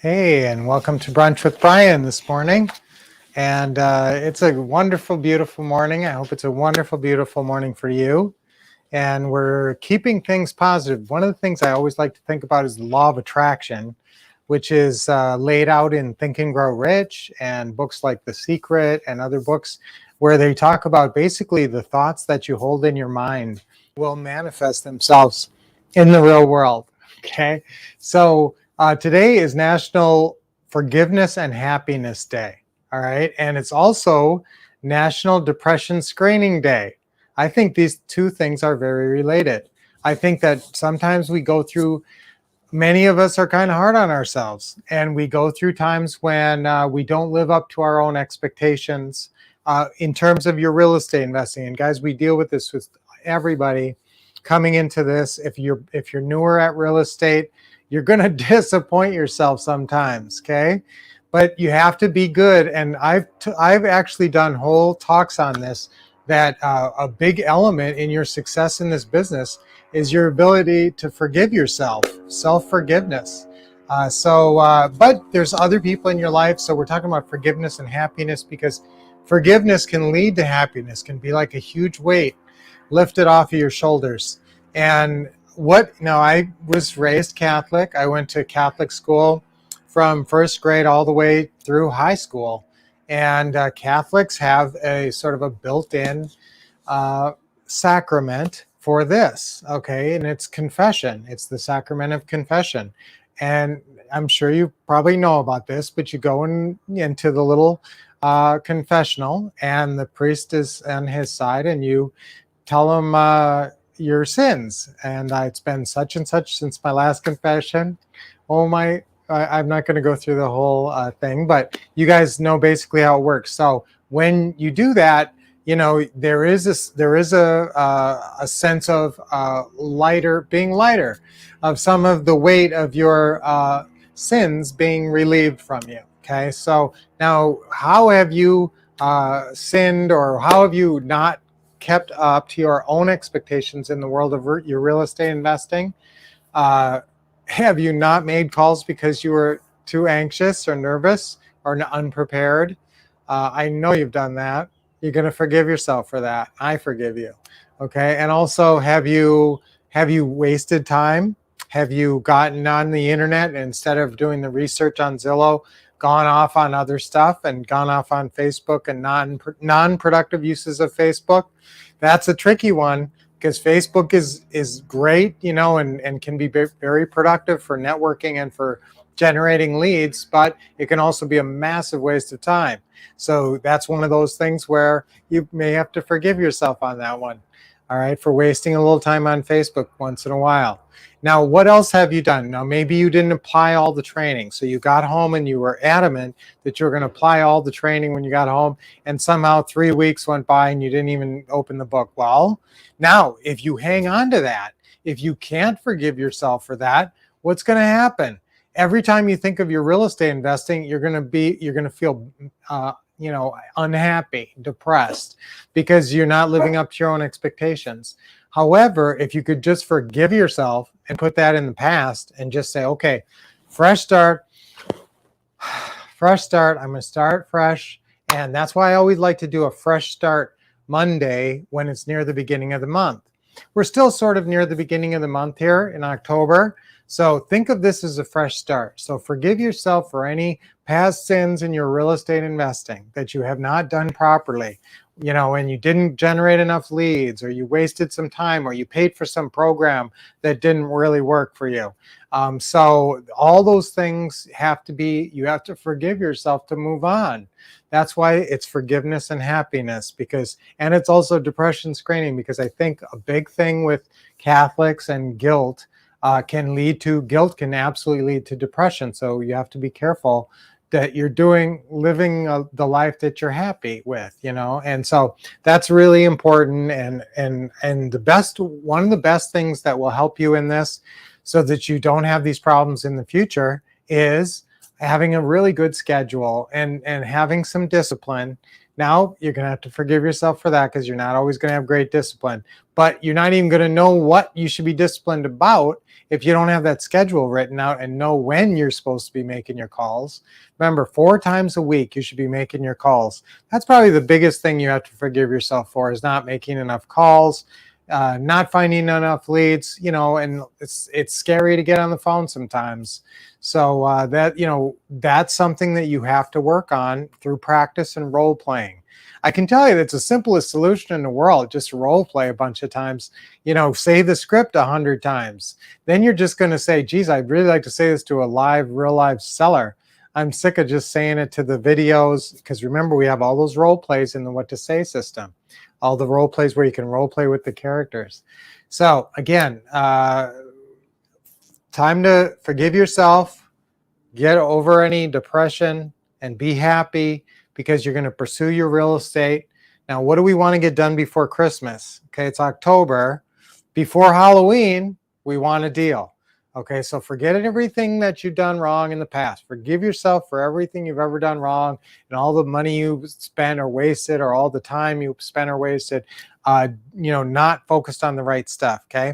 Hey, and welcome to Brunch with Brian this morning. And it's a wonderful, beautiful morning. I hope it's a wonderful, beautiful morning for you. And we're keeping things positive. One of the things I always like to think about is the law of attraction, which is laid out in Think and Grow Rich and books like The Secret and other books where they talk about basically the thoughts that you hold in your mind will manifest themselves in the real world. Okay. So today is National Forgiveness and Happiness Day. All right. And it's also National Depression Screening Day. I think these two things are very related. I think that sometimes we go through, many of us are kind of hard on ourselves, and we go through times when we don't live up to our own expectations in terms of your real estate investing. And guys, we deal with this with everybody coming into this. If you're newer at real estate, you're going to disappoint yourself sometimes, okay? But you have to be good. And I've actually done whole talks on this, that a big element in your success in this business is your ability to forgive yourself, self-forgiveness. But there's other people in your life. So we're talking about forgiveness and happiness, because forgiveness can lead to happiness, can be like a huge weight lifted off of your shoulders. And I was raised Catholic. I went to Catholic school from first grade all the way through high school. And Catholics have a sort of a built-in sacrament for this, okay? And it's confession. It's the sacrament of confession. And I'm sure you probably know about this, but you go into the little confessional, and the priest is on his side, and you tell him your sins. And it's been such and such since my last confession. I'm not going to go through the whole thing, but you guys know basically how it works. So when you do that, there is a sense of being lighter, of some of the weight of your sins being relieved from you. Okay, so now how have you sinned, or how have you not kept up to your own expectations in the world of your real estate investing? Have you not made calls because you were too anxious or nervous or unprepared? I know you've done that. You're going to forgive yourself for that. I forgive you. Okay. And also, have you wasted time? Have you gotten on the internet, and instead of doing the research on Zillow, gone off on other stuff and gone off on Facebook and non-productive uses of Facebook? That's a tricky one, because Facebook is great, and can be very productive for networking and for generating leads, but it can also be a massive waste of time. So that's one of those things where you may have to forgive yourself on that one, all right, for wasting a little time on Facebook once in a while. Now, what else have you done? Now, maybe you didn't apply all the training. So you got home and you were adamant that you were going to apply all the training when you got home, and somehow 3 weeks went by and you didn't even open the book. Well, now, if you hang on to that, if you can't forgive yourself for that, what's going to happen? Every time you think of your real estate investing, you're going to feel unhappy, depressed, because you're not living up to your own expectations. However, if you could just forgive yourself and put that in the past and just say, okay, fresh start, I'm going to start fresh. And that's why I always like to do a fresh start Monday when it's near the beginning of the month. We're still sort of near the beginning of the month here in October. So think of this as a fresh start. So forgive yourself for any past sins in your real estate investing that you have not done properly, and you didn't generate enough leads, or you wasted some time, or you paid for some program that didn't really work for you. So all those things you have to forgive yourself to move on. That's why it's forgiveness and happiness, and it's also depression screening, because I think a big thing with Catholics and guilt can absolutely lead to depression. So you have to be careful that you're living the life that you're happy with, and so that's really important. And one of the best things that will help you in this, so that you don't have these problems in the future, is having a really good schedule and having some discipline Now, you're going to have to forgive yourself for that because you're not always going to have great discipline. But you're not even going to know what you should be disciplined about if you don't have that schedule written out and know when you're supposed to be making your calls. Remember, 4 times a week, you should be making your calls. That's probably the biggest thing you have to forgive yourself for, is not making enough calls, not finding enough leads, and it's scary to get on the phone sometimes. So that's something that you have to work on through practice and role playing. I can tell you that's the simplest solution in the world. Just role play a bunch of times, say the script 100 times. Then you're just going to say, geez, I'd really like to say this to a real live seller. I'm sick of just saying it to the videos, because remember, we have all those role plays in the what to say system, all the role plays where you can role play with the characters. So again, time to forgive yourself, get over any depression, and be happy, because you're going to pursue your real estate. Now, what do we want to get done before Christmas? Okay, it's October. Before Halloween, we want a deal. Okay, so forget everything that you've done wrong in the past. Forgive yourself for everything you've ever done wrong, and all the money you spent or wasted, or all the time you spent or wasted, not focused on the right stuff, okay?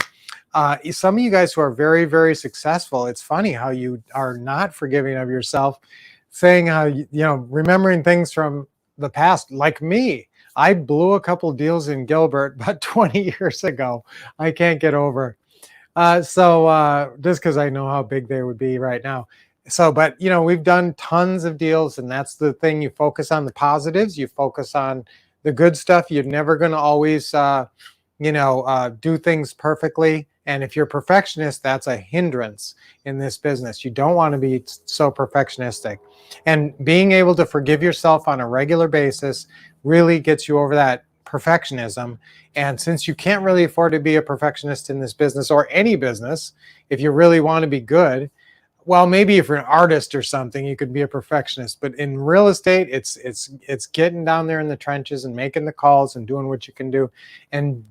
Some of you guys who are very, very successful, it's funny how you are not forgiving of yourself, saying how, remembering things from the past, like me. I blew a couple deals in Gilbert about 20 years ago. I can't get over. Just because I know how big they would be right now. But we've done tons of deals, and that's the thing. You focus on the positives, you focus on the good stuff. You're never going to always, do things perfectly. And if you're a perfectionist, that's a hindrance in this business. You don't want to be so perfectionistic. And being able to forgive yourself on a regular basis really gets you over that perfectionism. And since you can't really afford to be a perfectionist in this business, or any business, if you really want to be good, well, maybe if you're an artist or something, you could be a perfectionist. But in real estate, it's getting down there in the trenches and making the calls and doing what you can do, and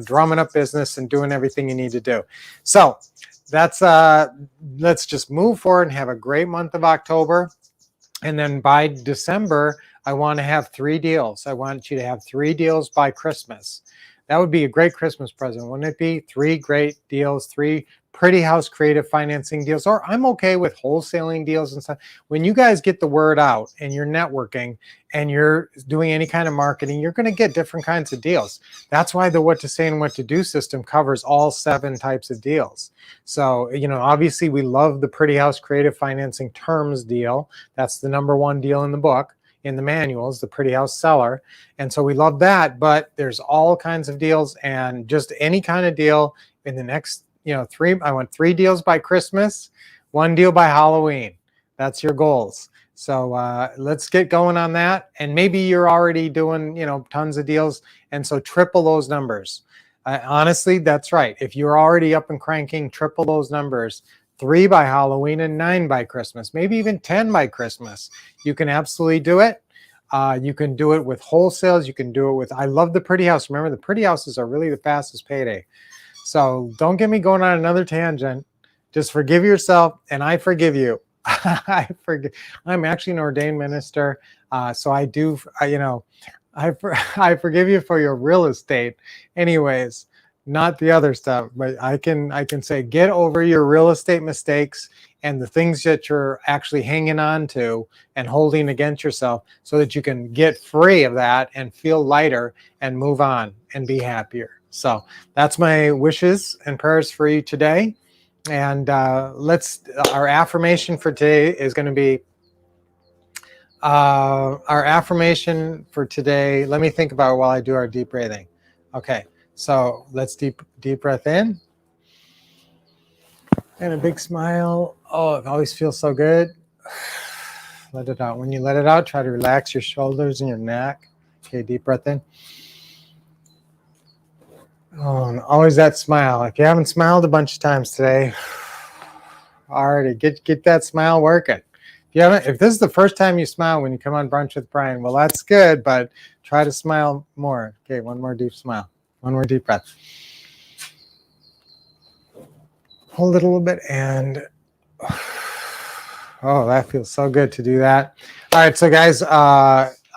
drumming up business and doing everything you need to do. So that's let's just move forward and have a great month of October. And then by December, I want to have 3 deals. I want you to have 3 deals by Christmas. That would be a great Christmas present, wouldn't it be? 3 great deals, 3 pretty house creative financing deals. Or I'm okay with wholesaling deals and stuff. When you guys get the word out and you're networking and you're doing any kind of marketing, you're going to get different kinds of deals. That's why the what to say and what to do system covers all 7 types of deals. So, obviously we love the pretty house creative financing terms deal. That's the #1 deal in the book, in the manuals, the pretty house seller. And so we love that, but there's all kinds of deals, and just any kind of deal in the next, 3, I want 3 deals by Christmas, 1 deal by Halloween. That's your goals. So let's get going on that. And maybe you're already doing, tons of deals. And so triple those numbers. Honestly, that's right. If you're already up and cranking, triple those numbers. 3 by Halloween and 9 by Christmas, maybe even 10 by Christmas. You can absolutely do it. You can do it with wholesales. You can do it with, I love the pretty house. Remember, the pretty houses are really the fastest payday. So don't get me going on another tangent. Just forgive yourself, and I forgive you. I'm actually an ordained minister. So I do, I forgive you for your real estate. Anyways, not the other stuff, but I can say, get over your real estate mistakes and the things that you're actually hanging on to and holding against yourself, so that you can get free of that and feel lighter and move on and be happier. So that's my wishes and prayers for you today. And our affirmation for today is going to be, our affirmation for today. Let me think about it while I do our deep breathing. Okay. So let's deep breath in. And a big smile. Oh, it always feels so good. Let it out. When you let it out, try to relax your shoulders and your neck. Okay, deep breath in. Oh, and always that smile. If you haven't smiled a bunch of times today, already get that smile working. If this is the first time you smile when you come on Brunch with Brian, well, that's good, but try to smile more. Okay, one more deep smile. One more deep breath. Hold it a little bit, and oh, that feels so good to do that. All right, so guys,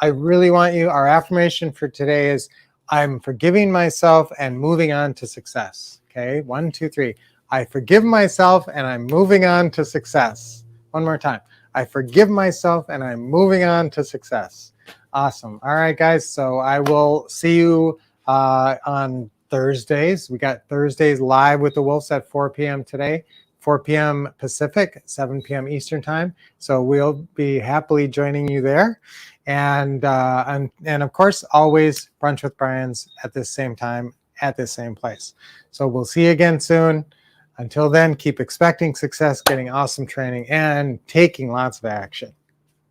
I really want you, our affirmation for today is, I'm forgiving myself and moving on to success. Okay, 1, 2, 3. I forgive myself and I'm moving on to success. One more time. I forgive myself and I'm moving on to success. Awesome. All right, guys. So I will see you on Thursdays. We got Thursdays live with the Wolffs at 4 p.m. today, 4 p.m. Pacific, 7 p.m. Eastern time. So we'll be happily joining you there. And of course, always Brunch with Brian's at this same time, at this same place. So we'll see you again soon. Until then, keep expecting success, getting awesome training, and taking lots of action.